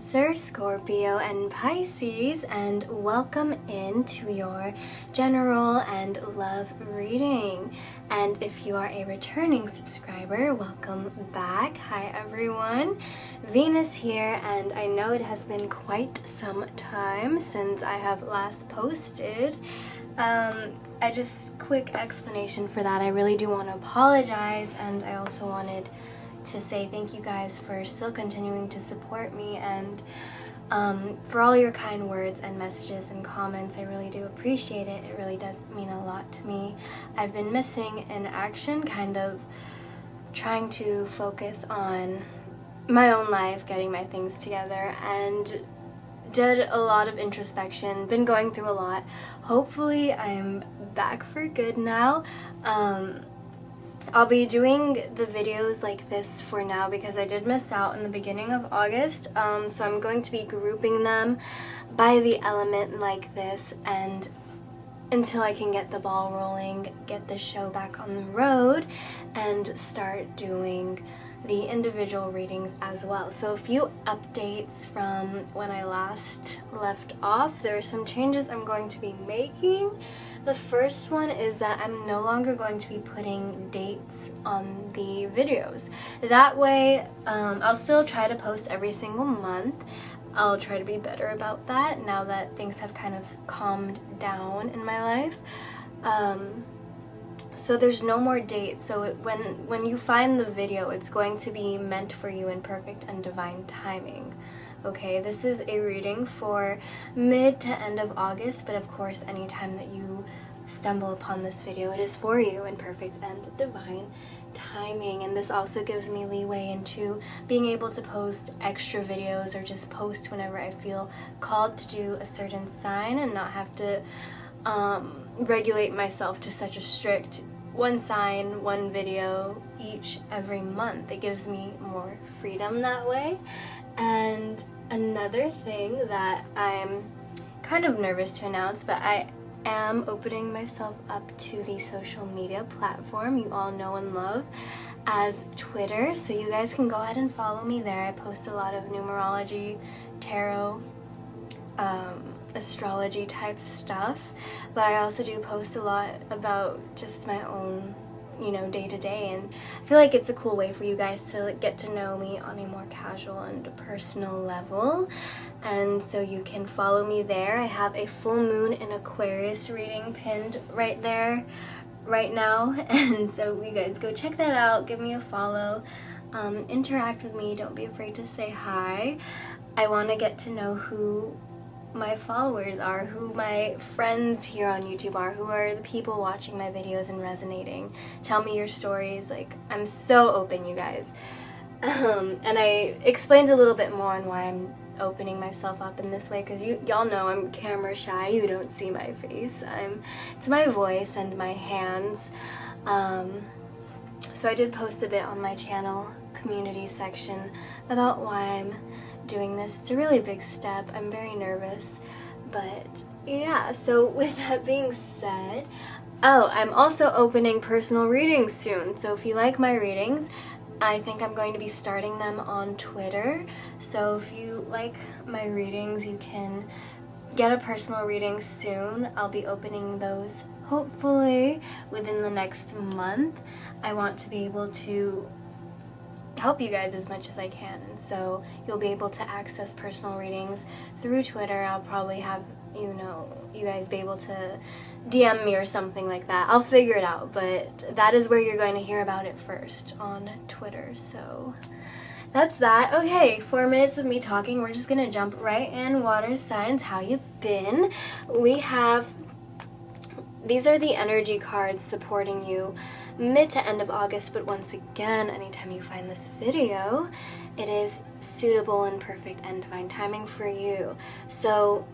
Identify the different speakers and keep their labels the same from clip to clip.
Speaker 1: Cancer, Scorpio, and Pisces, and welcome into your general and love reading. And if you are a returning subscriber, welcome back. Hi everyone, Venus here, and I know it has been quite some time since I have last posted. Quick explanation for that. I really do want to apologize, and I also wanted to say thank you guys for still continuing to support me, and for all your kind words and messages and comments. I really do appreciate it. It really does mean a lot to me. I've been missing in action, kind of trying to focus on my own life, getting my things together, and did a lot of introspection, been going through a lot. Hopefully I'm back for good now. I'll be doing the videos like this for now because I did miss out in the beginning of August, so I'm going to be grouping them by the element like this, and until I can get the ball rolling, get the show back on the road, and start doing the individual readings as well. So a few updates from when I last left off. There are some changes I'm going to be making. The first one is that I'm no longer going to be putting dates on the videos. That way, I'll still try to post every single month. I'll try to be better about that now that things have kind of calmed down in my life. So there's no more dates. So when you find the video, it's going to be meant for you in perfect and divine timing. Okay, this is a reading for mid to end of August, but of course anytime that you stumble upon this video, it is for you in perfect and divine timing. And this also gives me leeway into being able to post extra videos or just post whenever I feel called to do a certain sign and not have to regulate myself to such a strict one sign, one video each every month. It gives me more freedom that way. And another thing that I'm kind of nervous to announce, but I am opening myself up to the social media platform you all know and love as Twitter, so you guys can go ahead and follow me there. I post a lot of numerology, tarot, astrology type stuff, but I also do post a lot about just my own, day to day, and I feel like it's a cool way for you guys to get to know me on a more casual and personal level. And so you can follow me there. I have a full moon in Aquarius reading pinned right there right now, and so you guys go check that out, give me a follow, interact with me, don't be afraid to say hi. I want to get to know who my followers are, who my friends here on YouTube are, who are the people watching my videos and resonating. Tell me your stories. Like, I'm so open, you guys. And I explained a little bit more on why I'm opening myself up in this way, because y'all know I'm camera shy. You don't see my face. It's my voice and my hands. So I did post a bit on my channel community section about why I'm doing this. It's a really big step. I'm very nervous, but yeah. So with that being said, I'm also opening personal readings soon. So if you like my readings, I think I'm going to be starting them on Twitter. So if you like my readings, you can get a personal reading soon. I'll be opening those hopefully within the next month. I want to be able to help you guys as much as I can, and so you'll be able to access personal readings through Twitter. I'll probably have you guys be able to DM me or something like that. I'll figure it out, but that is where you're going to hear about it first, on Twitter. So that's that. Okay, 4 minutes of me talking. We're just gonna jump right in. Water signs, how you been? We have, these are the energy cards supporting you mid to end of August, but once again, anytime you find this video, it is suitable and perfect and divine timing for you. So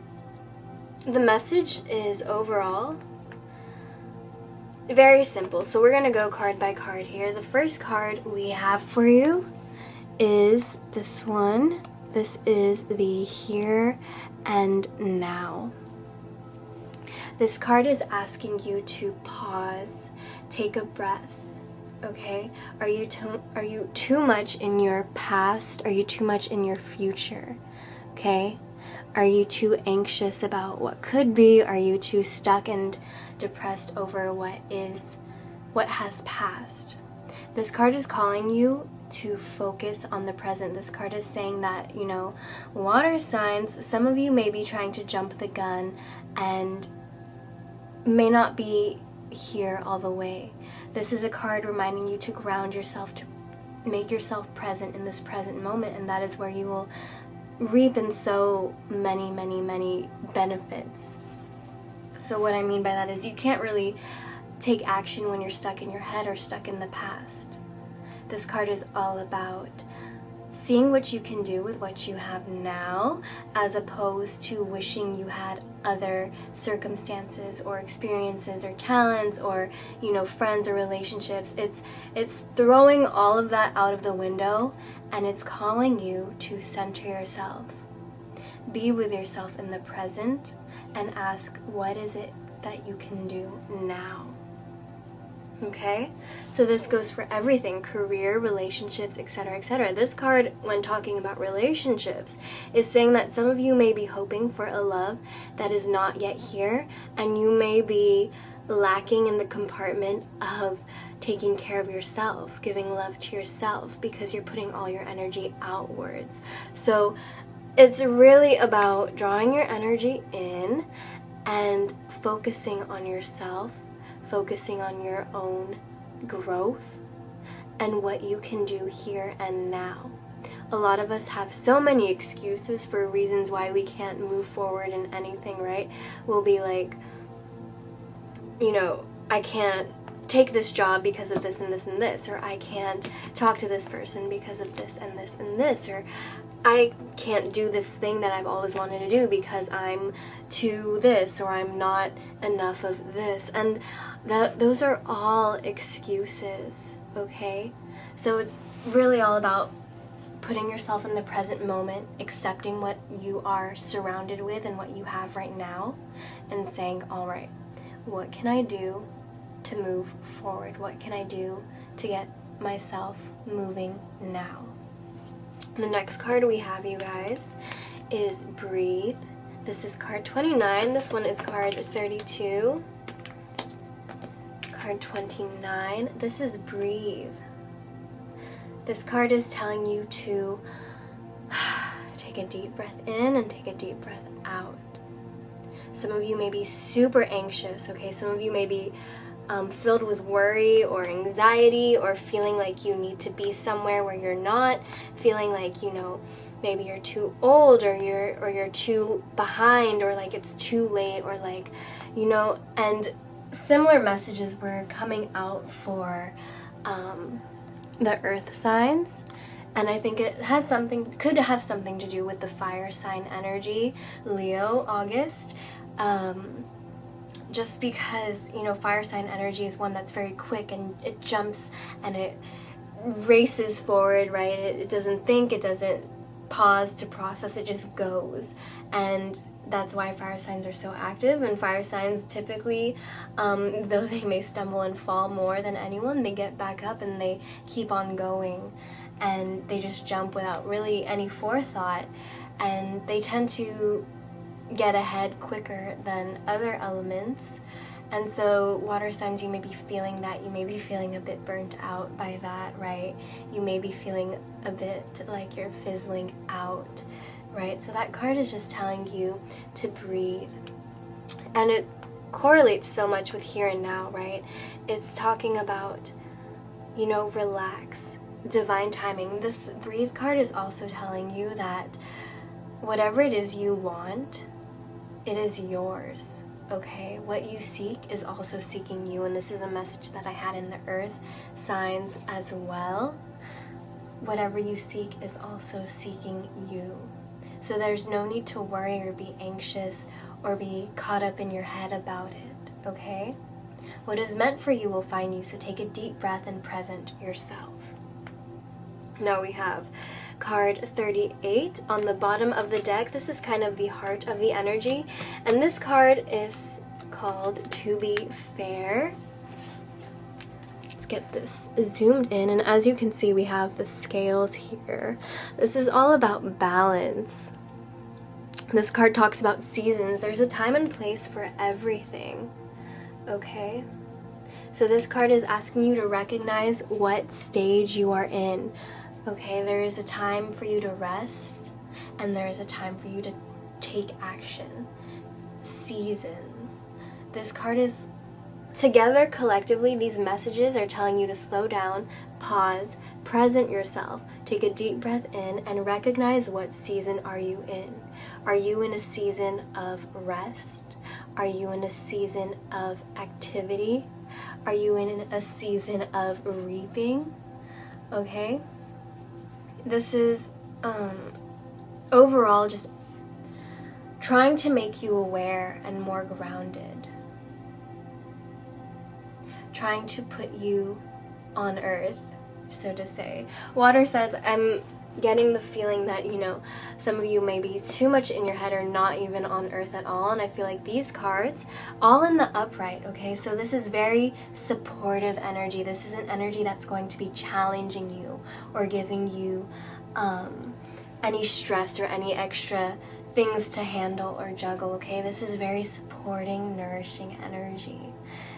Speaker 1: the message is overall very simple. So we're gonna go card by card here. The first card we have for you is this one. This is the Here and Now. This card is asking you to pause, take a breath, okay? Are you too much in your past? Are you too much in your future? Okay? Are you too anxious about what could be? Are you too stuck and depressed over what has passed? This card is calling you to focus on the present. This card is saying that, you know, water signs, some of you may be trying to jump the gun and may not be here all the way. This is a card reminding you to ground yourself, to make yourself present in this present moment, and that is where you will reap in so many, many, many benefits. So what I mean by that is you can't really take action when you're stuck in your head or stuck in the past. This card is all about seeing what you can do with what you have now, as opposed to wishing you had other circumstances or experiences or talents or, you know, friends or relationships. It's throwing all of that out of the window, and it's calling you to center yourself. Be with yourself in the present and ask, what is it that you can do now? Okay, so this goes for everything, career, relationships, etc., etc. This card, when talking about relationships, is saying that some of you may be hoping for a love that is not yet here, and you may be lacking in the compartment of taking care of yourself, giving love to yourself, because you're putting all your energy outwards. So it's really about drawing your energy in and focusing on yourself, focusing on your own growth and what you can do here and now. A lot of us have so many excuses for reasons why we can't move forward in anything, right? We'll be like, you know, I can't take this job because of this and this and this, or I can't talk to this person because of this and this and this, or I can't do this thing that I've always wanted to do because I'm too this, or I'm not enough of this. And those are all excuses, okay? So it's really all about putting yourself in the present moment, accepting what you are surrounded with and what you have right now, and saying, all right, what can I do to move forward? What can I do to get myself moving now? The next card we have, you guys, is Breathe. This is card 29. This one is card 32. Card 29. This is Breathe. This card is telling you to take a deep breath in and take a deep breath out. Some of you may be super anxious, okay? Some of you may be filled with worry or anxiety, or feeling like you need to be somewhere where you're not, feeling like, you know, maybe you're too old, or you're too behind, or like it's too late, or like, you know, and similar messages were coming out for the earth signs. And I think it has could have something to do with the fire sign energy, Leo, August. Just because, you know, fire sign energy is one that's very quick, and it jumps and it races forward, right? It doesn't think, it doesn't pause to process, it just goes. And that's why fire signs are so active. And fire signs typically, though they may stumble and fall more than anyone, they get back up and they keep on going, and they just jump without really any forethought, and they tend to get ahead quicker than other elements. And so water signs, you may be feeling that. You may be feeling a bit burnt out by that, right? You may be feeling a bit like you're fizzling out, right? So that card is just telling you to breathe. And it correlates so much with here and now, right? It's talking about, you know, relax, divine timing. This breathe card is also telling you that whatever it is you want, it is yours, okay? What you seek is also seeking you, and this is a message that I had in the earth signs as well. Whatever you seek is also seeking you. So there's no need to worry or be anxious or be caught up in your head about it, okay? What is meant for you will find you, so take a deep breath and present yourself. Now we have card 38 on the bottom of the deck. This is kind of the heart of the energy, and this card is called To Be Fair. Let's get this zoomed in, and as you can see, we have the scales here. This is all about balance, This card talks about seasons. There's a time and place for everything, okay? So this card is asking you to recognize what stage you are in, okay? There is a time for you to rest, and there is a time for you to take action. Seasons. This card is, together, collectively, these messages are telling you to slow down, pause, present yourself, take a deep breath in, and recognize what season are you in. Are you in a season of rest? Are you in a season of activity? Are you in a season of reaping? Okay? This is overall just trying to make you aware and more grounded. Trying to put you on earth, so to say. Water says, I'm getting the feeling that, you know, some of you may be too much in your head or not even on earth at all, and I feel like these cards, all in the upright, okay? So this is very supportive energy. This is an energy that's going to be challenging you or giving you any stress or any extra things to handle or juggle, okay? This is very supporting, nourishing energy.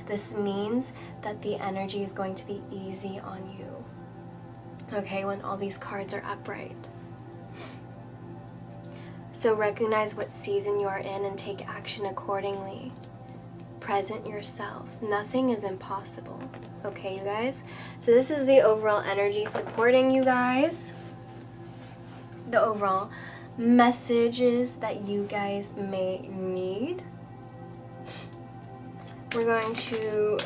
Speaker 1: This means that the energy is going to be easy on you, okay, when all these cards are upright. So recognize what season you are in and take action accordingly. Present yourself. Nothing is impossible, okay, you guys? So this is the overall energy supporting you guys. The overall messages that you guys may need. We're going to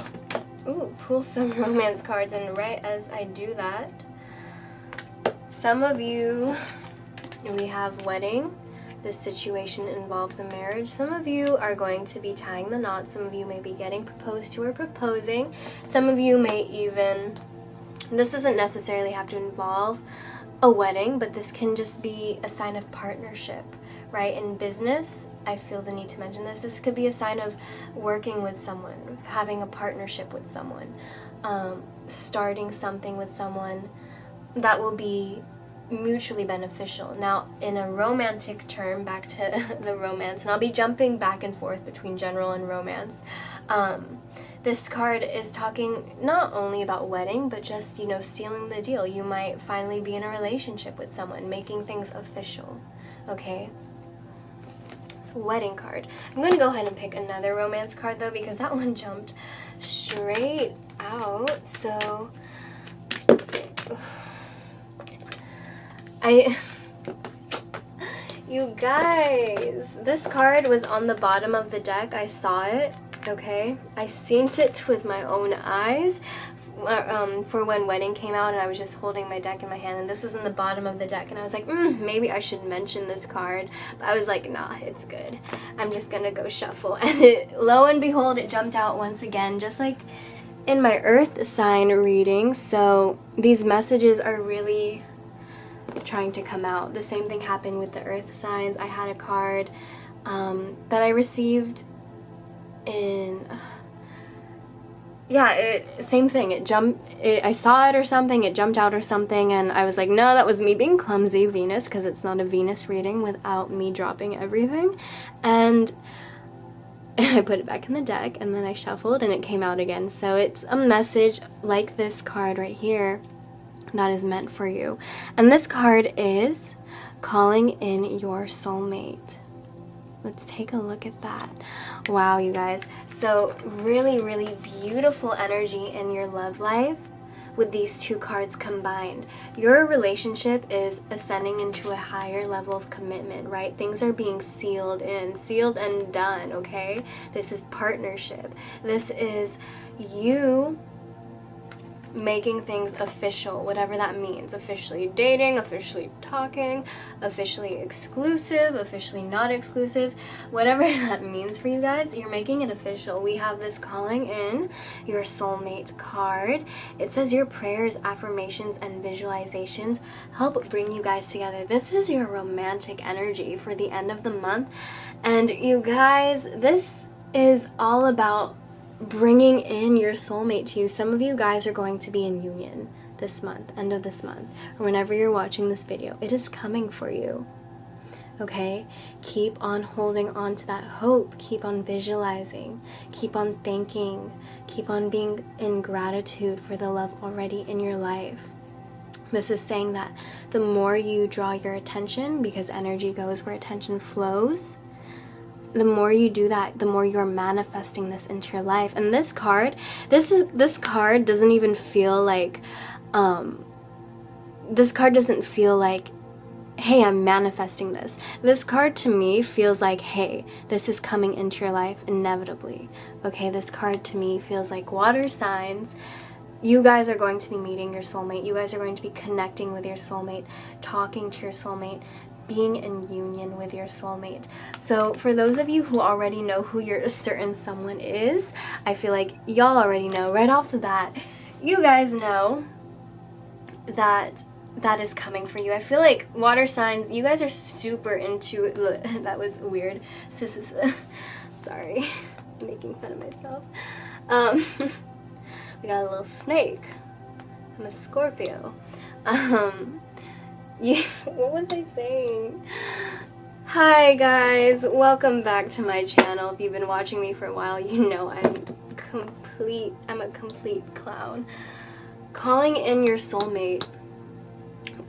Speaker 1: pull some romance cards, and right as I do that, some of you, we have wedding. This situation involves a marriage. Some of you are going to be tying the knot. Some of you may be getting proposed to or proposing. Some of you may even, this doesn't necessarily have to involve a wedding, but this can just be a sign of partnership, right? In business, I feel the need to mention this. This could be a sign of working with someone, having a partnership with someone, starting something with someone that will be mutually beneficial. Now, in a romantic term, back to the romance, and I'll be jumping back and forth between general and romance. This card is talking not only about wedding, but just, you know, sealing the deal. You might finally be in a relationship with someone, making things official, okay? Wedding card. I'm going to go ahead and pick another romance card, though, because that one jumped straight out, so you guys, this card was on the bottom of the deck. I saw it, okay? I seen it with my own eyes for when wedding came out, and I was just holding my deck in my hand, and this was in the bottom of the deck, and I was like, maybe I should mention this card, but I was like, nah, it's good. I'm just gonna go shuffle, and lo and behold, it jumped out once again, just like in my earth sign reading. So these messages are really trying to come out. The same thing happened with the earth signs. I had a card that I received in same thing. I saw it or something, it jumped out or something, and I was like, no, that was me being clumsy, Venus, because it's not a Venus reading without me dropping everything. And I put it back in the deck, and then I shuffled, and it came out again. So it's a message like this card right here that is meant for you. And this card is calling in your soulmate. Let's take a look at that. Wow, you guys. So really, really beautiful energy in your love life with these two cards combined. Your relationship is ascending into a higher level of commitment, right? Things are being sealed and done, okay? This is partnership. This is you making things official, whatever that means. Officially dating, officially talking, officially exclusive, officially not exclusive, whatever that means for you guys, you're making it official. We have this calling in your soulmate card. It says your prayers, affirmations, and visualizations help bring you guys together. This is your romantic energy for the end of the month. And you guys, this is all about bringing in your soulmate to you. Some of you guys are going to be in union this month, end of this month, or whenever you're watching this video. It is coming for you, okay? Keep on holding on to that hope. Keep on visualizing. Keep on thanking. Keep on being in gratitude for the love already in your life. This is saying that the more you draw your attention, because energy goes where attention flows, the more you do that, the more you're manifesting this into your life. And this card, this card doesn't even feel like, this card doesn't feel like, hey, I'm manifesting this. This card to me feels like, hey, this is coming into your life inevitably. Okay, this card to me feels like water signs. You guys are going to be meeting your soulmate. You guys are going to be connecting with your soulmate, talking to your soulmate, being in union with your soulmate. So for those of you who already know who your certain someone is, I feel like y'all already know right off the bat. You guys know that that is coming for you. I feel like water signs, you guys are super into that was weird. Sorry, I'm making fun of myself. We got a little snake. I'm a Scorpio. Yeah, what was I saying? Hi guys, welcome back to my channel. If you've been watching me for a while, you know I'm a complete clown. Calling in your soulmate.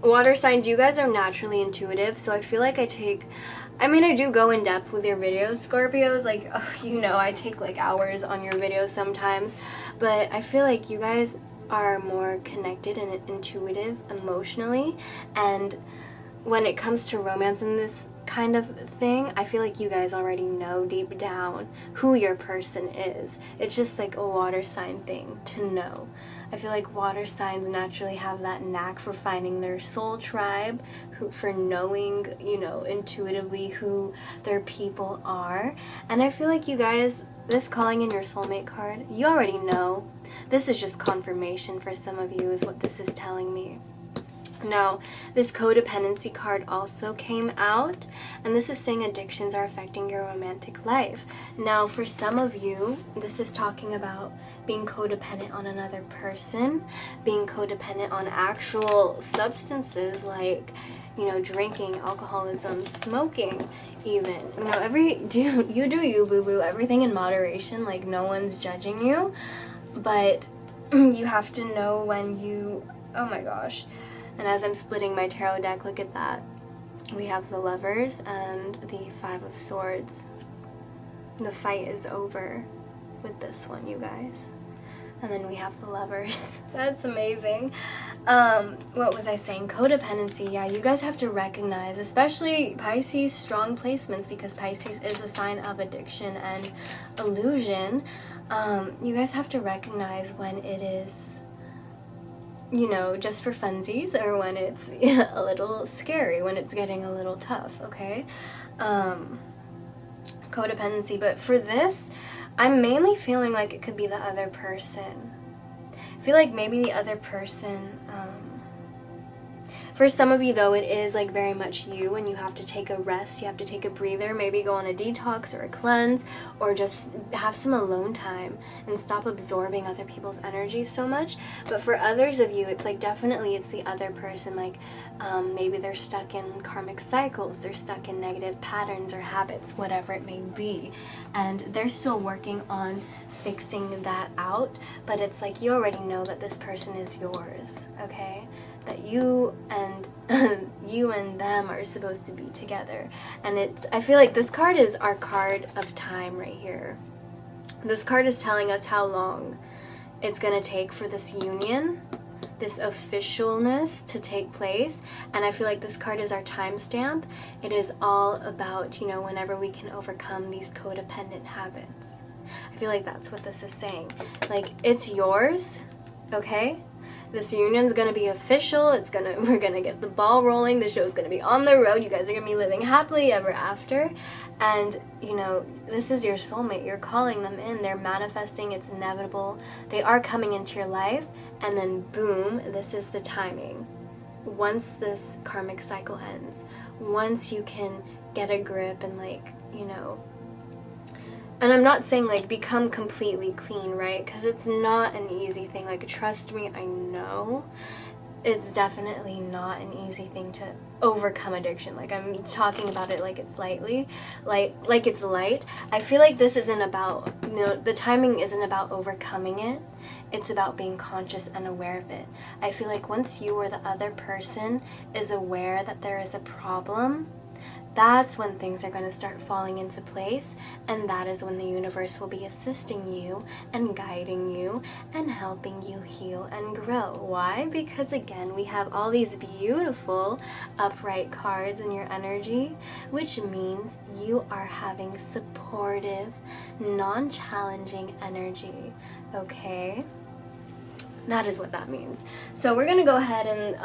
Speaker 1: Water signs, you guys are naturally intuitive, so I feel like I do go in depth with your videos. Scorpios, like, you know, I take like hours on your videos sometimes, but I feel like you guys are more connected and intuitive emotionally, and when it comes to romance and this kind of thing, I feel like you guys already know deep down who your person is. It's just like a water sign thing to know. I feel like water signs naturally have that knack for finding their soul tribe, for knowing, you know, intuitively who their people are. And I feel like you guys, this calling in your soulmate card, you already know. This is just confirmation for some of you is what this is telling me. Now, this codependency card also came out, and this is saying addictions are affecting your romantic life. Now, for some of you, this is talking about being codependent on another person, being codependent on actual substances like, you know, drinking, alcoholism, smoking even. You know, you do you, boo-boo, everything in moderation, like no one's judging you, but you have to know when you, oh my gosh. And as I'm splitting my tarot deck, look at that. We have the Lovers and the Five of Swords. The fight is over with this one, you guys. And then we have the Lovers. That's amazing. What was I saying? Codependency. Yeah, you guys have to recognize, especially Pisces, strong placements, because Pisces is a sign of addiction and illusion. You guys have to recognize when it is, you know, just for funsies, or when it's a little scary, when it's getting a little tough, okay? Codependency, but for this, I'm mainly feeling like it could be the other person. I feel like maybe the other person, for some of you though, it is like very much you, and you have to take a rest, you have to take a breather, maybe go on a detox or a cleanse, or just have some alone time and stop absorbing other people's energy so much. But for others of you, it's like definitely it's the other person, like maybe they're stuck in karmic cycles, they're stuck in negative patterns or habits, whatever it may be, and they're still working on fixing that out. But it's like you already know that this person is yours, okay? That you and you and them are supposed to be together. And I feel like this card is our card of time right here. This card is telling us how long it's going to take for this union, this officialness to take place. And I feel like this card is our timestamp. It is all about, you know, whenever we can overcome these codependent habits. I feel like that's what this is saying. Like, it's yours, okay? This union's gonna be official. We're gonna get the ball rolling. The show's gonna be on the road. You guys are gonna be living happily ever after. And, you know, this is your soulmate. You're calling them in. They're manifesting. It's inevitable. They are coming into your life. And then, boom, this is the timing. Once this karmic cycle ends, once you can get a grip and, like, you know, and I'm not saying, like, become completely clean, right? Because it's not an easy thing. Like, trust me, I know. it's definitely not an easy thing to overcome addiction. Like, I'm talking about it like it's like it's light. I feel like this isn't about, you know, the timing isn't about overcoming it. It's about being conscious and aware of it. I feel like once you or the other person is aware that there is a problem, that's when things are going to start falling into place, and that is when the universe will be assisting you and guiding you and helping you heal and grow. Why? Because again, we have all these beautiful upright cards in your energy, which means you are having supportive, non-challenging energy, okay? That is what that means. So we're going to go ahead and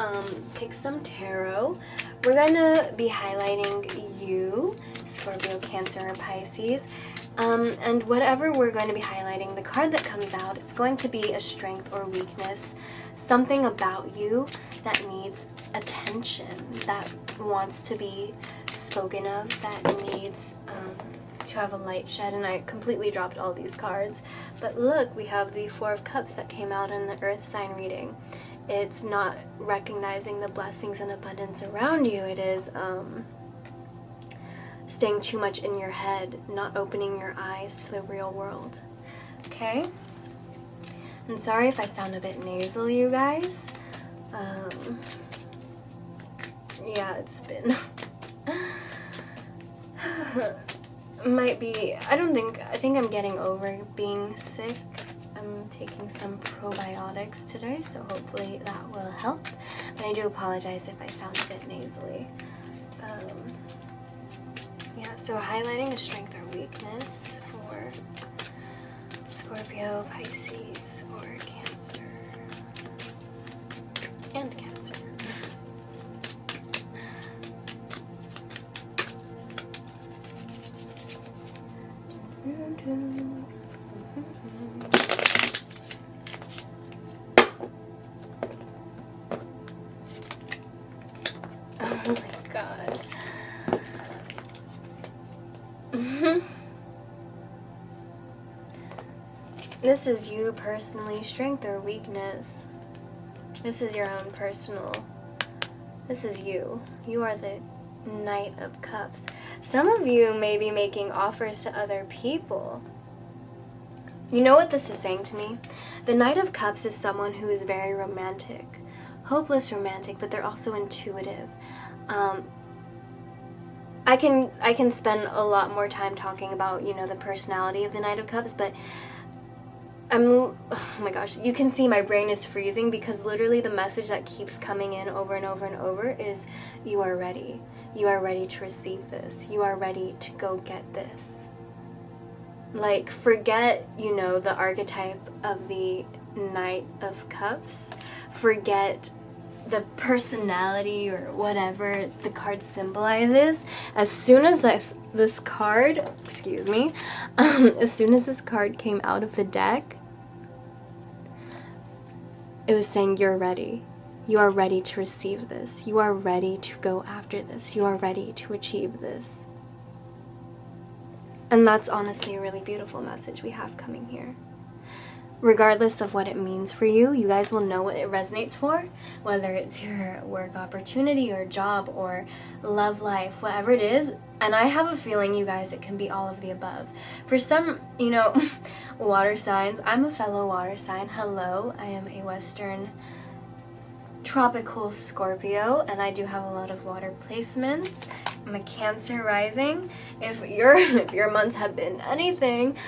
Speaker 1: pick some tarot. We're going to be highlighting you, Scorpio, Cancer, and Pisces. And whatever we're going to be highlighting, the card that comes out, it's going to be a strength or weakness, something about you that needs attention, that wants to be spoken of, that needs to have a light shed. And I completely dropped all these cards, but look, we have the Four of Cups that came out in the Earth sign reading. It's not recognizing the blessings and abundance around you. It is staying too much in your head, not opening your eyes to the real world. Okay? I'm sorry if I sound a bit nasal, you guys. Yeah, it's been might be, I think I'm getting over being sick. I'm taking some probiotics today, so hopefully that will help. But I do apologize if I sound a bit nasally. Yeah, so highlighting a strength or weakness for Scorpio, Pisces, or Cancer. And Cancer. Oh my god. This is you personally, strength or weakness. This is your own personal. This is you. You are the Knight of Cups. Some of you may be making offers to other people. You know what this is saying to me? The Knight of Cups is someone who is very romantic. Hopeless romantic, but they're also intuitive. I can spend a lot more time talking about, you know, the personality of the Knight of Cups, but oh my gosh, you can see my brain is freezing because literally the message that keeps coming in over and over and over is you are ready. You are ready to receive this. You are ready to go get this. Like, forget, you know, the archetype of the Knight of Cups. Forget the personality or whatever the card symbolizes. As soon as this card, excuse me, as soon as this card came out of the deck, it was saying you're ready. You are ready to receive this. You are ready to go after this. You are ready to achieve this. And that's honestly a really beautiful message we have coming here. Regardless of what it means for you, you guys will know what it resonates for, whether it's your work opportunity or job or love life, whatever it is. And I have a feeling, you guys, it can be all of the above. For some, you know, water signs, I'm a fellow water sign. Hello, I am a Western tropical Scorpio, and I do have a lot of water placements. I'm a Cancer rising. If your months have been anything,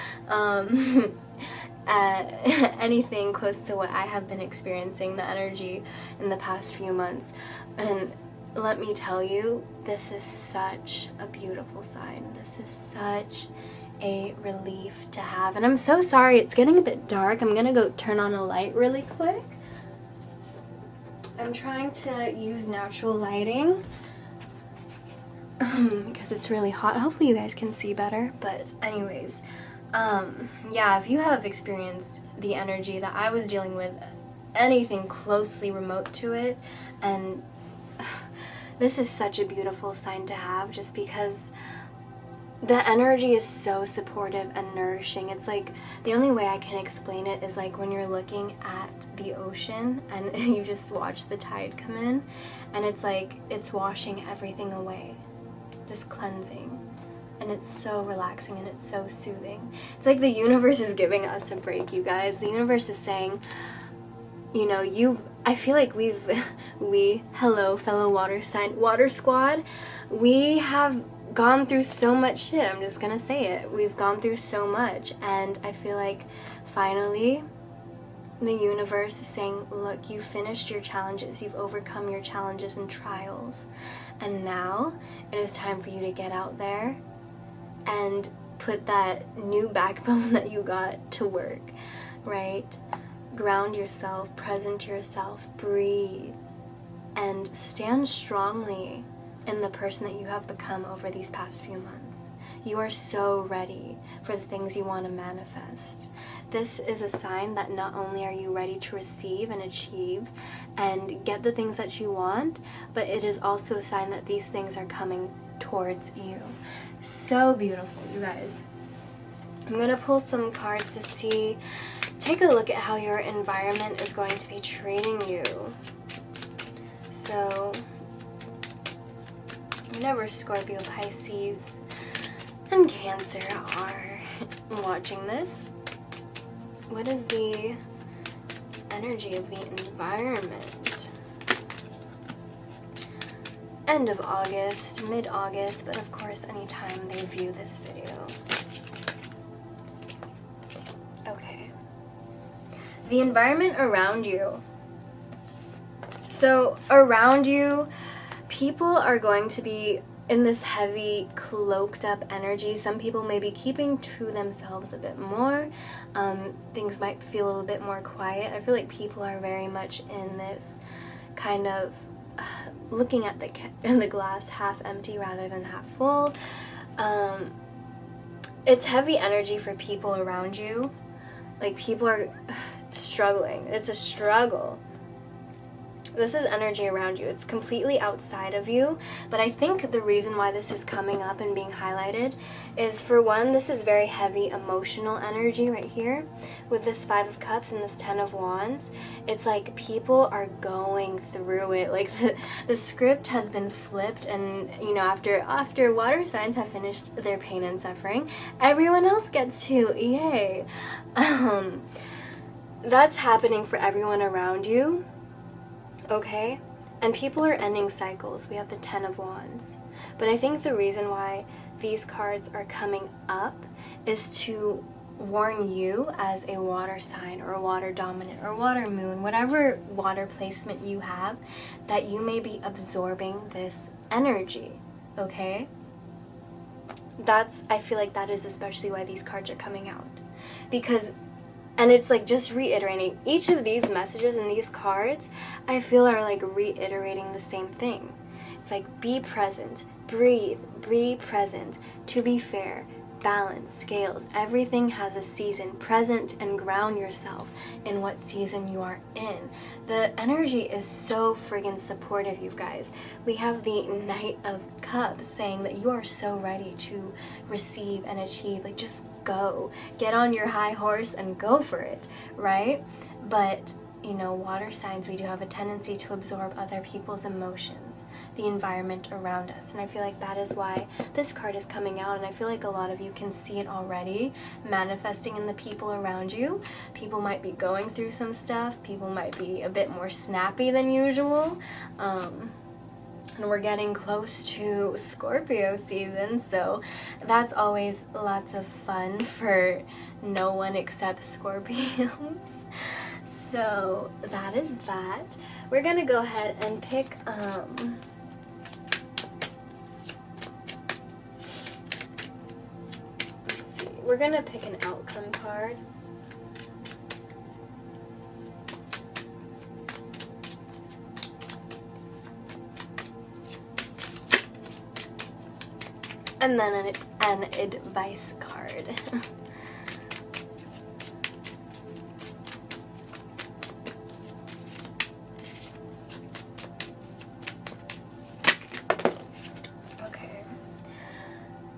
Speaker 1: anything close to what I have been experiencing, the energy in the past few months. And let me tell you, this is such a beautiful sign. This is such a relief to have. And I'm so sorry, it's getting a bit dark. I'm gonna go turn on a light really quick. I'm trying to use natural lighting because it's really hot. Hopefully you guys can see better, but anyways, yeah, if you have experienced the energy that I was dealing with, anything closely remote to it, and this is such a beautiful sign to have, just because the energy is so supportive and nourishing. It's like, the only way I can explain it is like when you're looking at the ocean and you just watch the tide come in, and it's like it's washing everything away, just cleansing. And it's so relaxing and it's so soothing. It's like the universe is giving us a break, you guys. The universe is saying, you know, I feel like hello fellow water squad, we have gone through so much shit. I'm just gonna say it. We've gone through so much, and I feel like finally the universe is saying, look, you've finished your challenges, you've overcome your challenges and trials, and now it is time for you to get out there and put that new backbone that you got to work, right? Ground yourself, present yourself, breathe, and stand strongly in the person that you have become over these past few months. You are so ready for the things you want to manifest. This is a sign that not only are you ready to receive and achieve and get the things that you want, but it is also a sign that these things are coming towards you. So beautiful, you guys. I'm going to pull some cards to see, take a look at how your environment is going to be treating you. So, whenever Scorpio, Pisces, and Cancer are watching this, what is the energy of the environment? End of August, mid-August, but of course anytime they view this video. Okay. The environment around you. So around you, people are going to be in this heavy, cloaked up energy. Some people may be keeping to themselves a bit more. Things might feel a little bit more quiet. I feel like people are very much in this kind of looking at the glass half empty rather than half full. It's heavy energy for people around you. Like, people are struggling. It's a struggle. This is energy around you. It's completely outside of you, but I think the reason why this is coming up and being highlighted is, for one, this is very heavy emotional energy right here with this 5 of Cups and this 10 of Wands. It's like people are going through it. Like the script has been flipped, and you know, after water signs have finished their pain and suffering, everyone else gets to, yay. That's happening for everyone around you. Okay? And people are ending cycles. We have the 10 of Wands. But I think the reason why these cards are coming up is to warn you as a water sign or a water dominant or water moon, whatever water placement you have, that you may be absorbing this energy. Okay? I feel like that is especially why these cards are coming out. And it's like just reiterating each of these messages and these cards, I feel are like reiterating the same thing. It's like, be present, breathe, be present, to be fair, balance, scales. Everything has a season. Present and ground yourself in what season you are in. The energy is so friggin' supportive, you guys. We have the Knight of Cups saying that you are so ready to receive and achieve. Like, just go. Get on your high horse and go for it, right? But, you know, water signs, we do have a tendency to absorb other people's emotions, the environment around us. And I feel like that is why this card is coming out. And I feel like a lot of you can see it already manifesting in the people around you. People might be going through some stuff. People might be a bit more snappy than usual. And we're getting close to Scorpio season, so that's always lots of fun for no one except Scorpios. So that is that. We're gonna go ahead and pick let's see. We're gonna pick an outcome card. And then an advice card. Okay.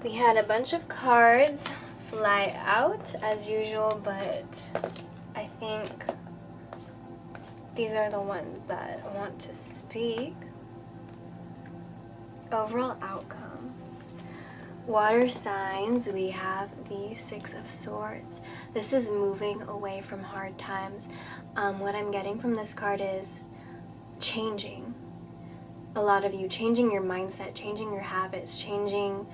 Speaker 1: We had a bunch of cards fly out as usual, but I think these are the ones that want to speak. Overall outcome. Water signs, we have the Six of Swords. This is moving away from hard times. What I'm getting from this card is changing. A lot of you changing your mindset, changing your habits, changing,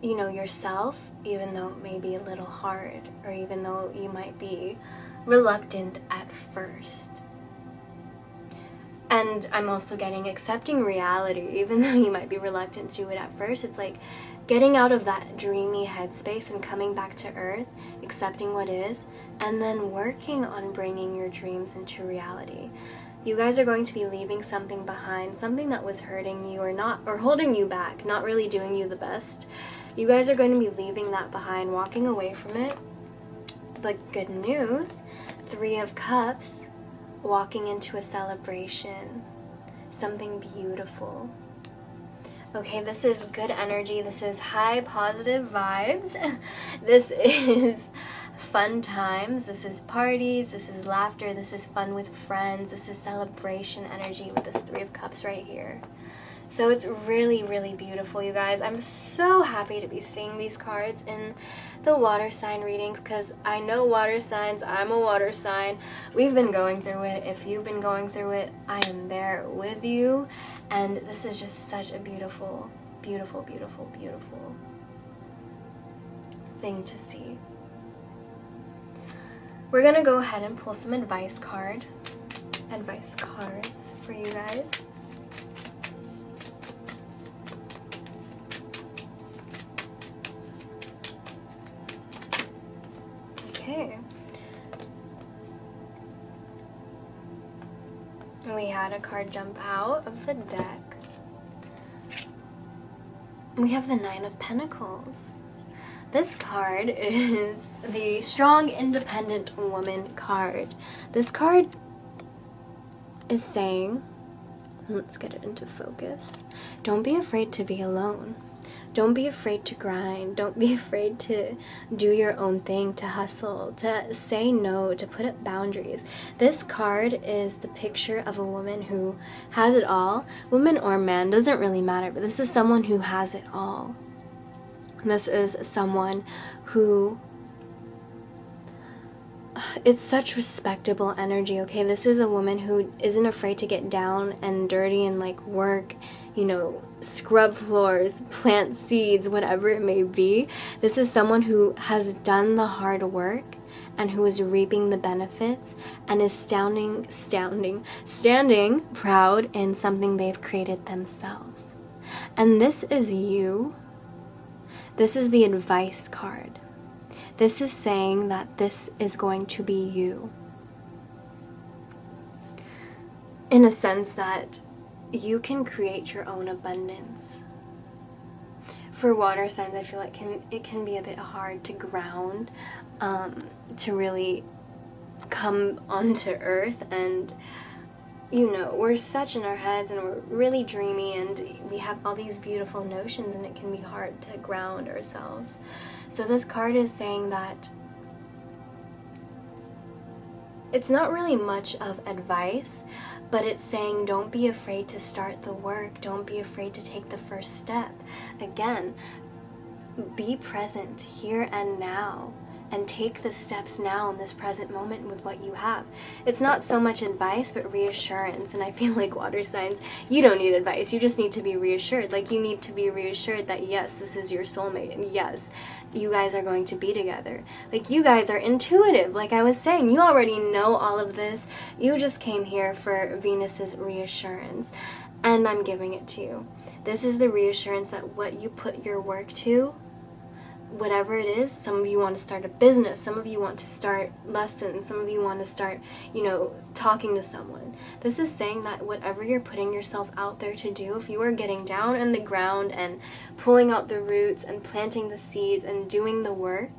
Speaker 1: you know, yourself, even though it may be a little hard, or even though you might be reluctant at first. And I'm also getting accepting reality, even though you might be reluctant to do it at first. It's like getting out of that dreamy headspace and coming back to earth, accepting what is, and then working on bringing your dreams into reality. You guys are going to be leaving something behind, something that was hurting you or holding you back, not really doing you the best. You guys are going to be leaving that behind, walking away from it. But good news, 3 of Cups, walking into a celebration, something beautiful. Okay, this is good energy. This is high positive vibes. This is fun times. This is parties. This is laughter. This is fun with friends. This is celebration energy with this 3 of Cups right here. So it's really, really beautiful, you guys. I'm so happy to be seeing these cards in the water sign readings because I know water signs. I'm a water sign. We've been going through it. If you've been going through it, I am there with you. And this is just such a beautiful, beautiful, beautiful, beautiful thing to see. We're going to go ahead and pull some advice cards for you guys. Okay. We had a card jump out of the deck. We have the 9 of Pentacles. This card is the strong, independent woman card. This card is saying, let's get it into focus, don't be afraid to be alone. Don't be afraid to grind. Don't be afraid to do your own thing, to hustle, to say no, to put up boundaries. This card is the picture of a woman who has it all. Woman or man, doesn't really matter, but this is someone who has it all. This is someone who, it's such respectable energy, okay? This is a woman who isn't afraid to get down and dirty and like work, you know, scrub floors, plant seeds, whatever it may be. This is someone who has done the hard work and who is reaping the benefits and is standing proud in something they've created themselves. And this is you. This is the advice card. This is saying that this is going to be you. In a sense that you can create your own abundance. For water signs, I feel like it can be a bit hard to ground, to really come onto earth, and you know, we're such in our heads and we're really dreamy and we have all these beautiful notions and it can be hard to ground ourselves. So this card is saying that it's not really much of advice, but it's saying don't be afraid to start the work. Don't be afraid to take the first step. Again, be present here and now and take the steps now in this present moment with what you have. It's not so much advice, but reassurance. And I feel like water signs, you don't need advice. You just need to be reassured. Like, you need to be reassured that yes, this is your soulmate, and yes, you guys are going to be together. Like, you guys are intuitive. Like I was saying, you already know all of this. You just came here for Venus's reassurance, and I'm giving it to you. This is the reassurance that what you put your work to, whatever it is, some of you want to start a business, some of you want to start lessons, some of you want to start, you know, talking to someone. This is saying that whatever you're putting yourself out there to do, if you are getting down in the ground and pulling out the roots and planting the seeds and doing the work,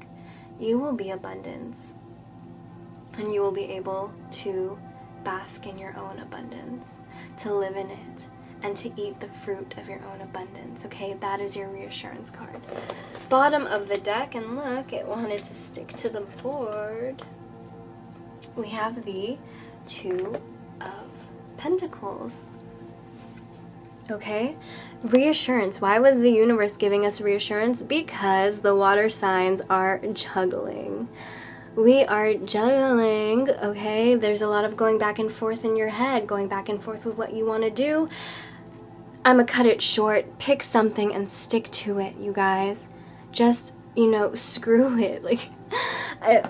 Speaker 1: you will be abundance. And you will be able to bask in your own abundance, to live in it, and to eat the fruit of your own abundance. Okay, that is your reassurance card. Bottom of the deck, and look, it wanted to stick to the board. We have the Two of Pentacles. Okay, reassurance. Why was the universe giving us reassurance? Because the water signs are juggling. We are juggling, okay? There's a lot of going back and forth in your head, going back and forth with what you want to do. I'm gonna cut it short. Pick something and stick to it, you guys. Just, you know, screw it. Like,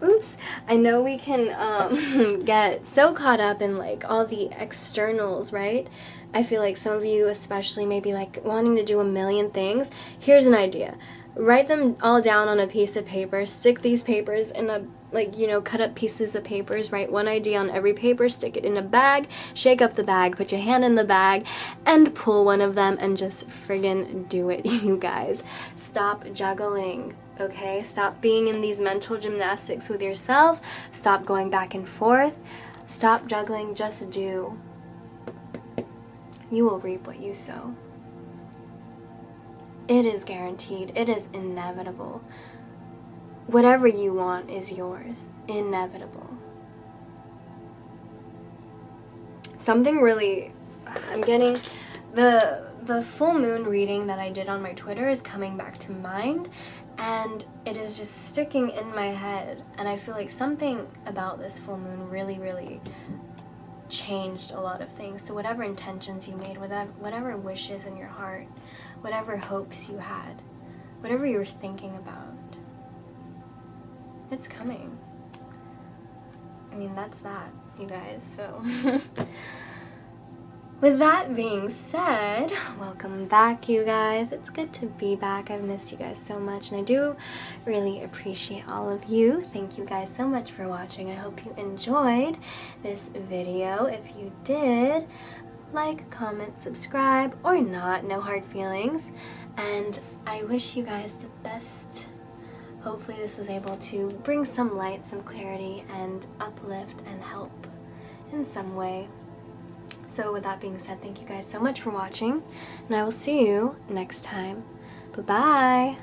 Speaker 1: oops. I know we can get so caught up in, like, all the externals, right? I feel like some of you especially may be, like, wanting to do a million things. Here's an idea. Write them all down on a piece of paper. Stick these papers in a, like, you know, cut up pieces of papers. Write one idea on every paper. Stick it in a bag. Shake up the bag. Put your hand in the bag. And pull one of them and just friggin' do it, you guys. Stop juggling, okay? Stop being in these mental gymnastics with yourself. Stop going back and forth. Stop juggling. Just do. You will reap what you sow. It is guaranteed. It is inevitable. Whatever you want is yours. Inevitable. Something really, I'm getting, the full moon reading that I did on my Twitter is coming back to mind, and it is just sticking in my head, and I feel like something about this full moon really, really changed a lot of things. So whatever intentions you made, whatever wishes in your heart, whatever hopes you had, whatever you were thinking about, it's coming. I mean, that's that, you guys. So with that being said, welcome back, you guys. It's good to be back. I've missed you guys so much, and I do really appreciate all of you. Thank you guys so much for watching. I hope you enjoyed this video. If you did, like, comment, subscribe, or not. No hard feelings. And I wish you guys the best. Hopefully this was able to bring some light, some clarity, and uplift and help in some way. So with that being said, thank you guys so much for watching, and I will see you next time. Bye-bye!